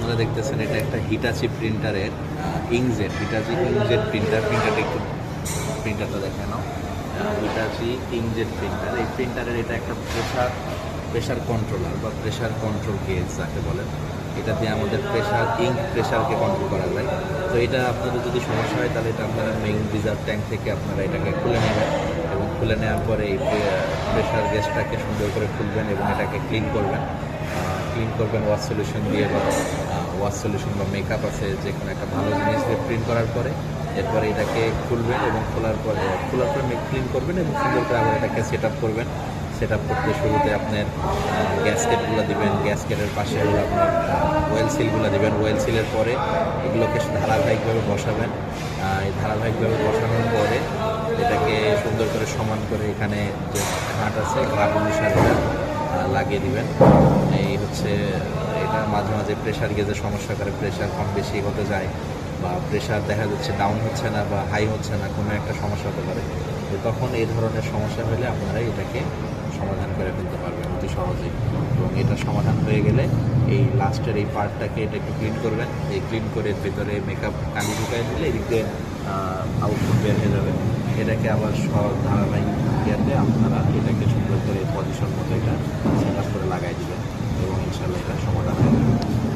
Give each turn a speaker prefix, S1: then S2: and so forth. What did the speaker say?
S1: আপনারা দেখতেছেন এটা একটা হিটাচি প্রিন্টারের ইংজেট, হিটাচি ইংজেট প্রিন্টারটা একটু প্রিন্টারটা দেখে নাও। হিটাচি ইংজেট প্রিন্টার, এই প্রিন্টারের এটা একটা প্রেশার কন্ট্রোলার বা প্রেশার কন্ট্রোল গেজ যাকে বলেন। এটা দিয়ে আমাদের প্রেশারকে কন্ট্রোল করা যায়। তো এটা আপনাদের যদি সমস্যা হয় তাহলে এটা আপনারা মেইন রিজার্ভ ট্যাঙ্ক থেকে আপনারা এটাকে খুলে নেবেন এবং খুলে নেওয়ার পরে এই প্রেশার গেজটাকে সুন্দর করে খুলবেন এবং এটাকে ক্লিন করবেন ওয়াশ সলিউশন দিয়ে বা ওয়াশ সলিউশন বা মেকআপ আছে যে কোনো একটা ভালো জিনিস দিয়ে ক্লিন করার পরে এরপরে এটাকে খুলবেন এবং খোলার পরে ক্লিন করবেন এবং সুন্দর করে আবার এটাকে সেট আপ করবেন। সেট আপ করতে শুরুতে আপনার গ্যাসকেটগুলো দিবেন, গ্যাসকেটের পাশে হলো আপনার ওয়েল সিলগুলো দিবেন, ওয়েল সিলের পরে এগুলোকে ধারাবাহিকভাবে বসাবেন। এই ধারাবাহিকভাবে বসানোর পরে এটাকে সুন্দর করে সমান করে এখানে যে ঘাট আছে ঘাট অনুসারে লাগিয়ে দিবেন। এই হচ্ছে এটা মাঝে মাঝে প্রেশার গেজের সমস্যা করে, প্রেশার কম বেশি হতে যায় বা প্রেশার দেখা যাচ্ছে ডাউন হচ্ছে না বা হাই হচ্ছে না, কোনো একটা সমস্যা হতে পারে। তো তখন এই ধরনের সমস্যা হলে আপনারা এটাকে সমাধান করে ফেলতে পারবেন অতি সহজেই। এবং এটা সমাধান হয়ে গেলে এই লাস্টের এই পার্টটাকে এটা একটু ক্লিন করবেন। এই ক্লিন করে ভেতরে মেকআপ কালি ঢুকাই দিলে এদিকে আউটপুট বের হয়ে যাবে। এটাকে আবার সব ধারাবাহিক ইয়াতে আপনারা এটাকে সুন্দর করে পজিশন মতো এটা সেট আপ করে লাগাই দিবেন এবং ইনশাল্লাহ এটা সমাধান হয়ে যাবে।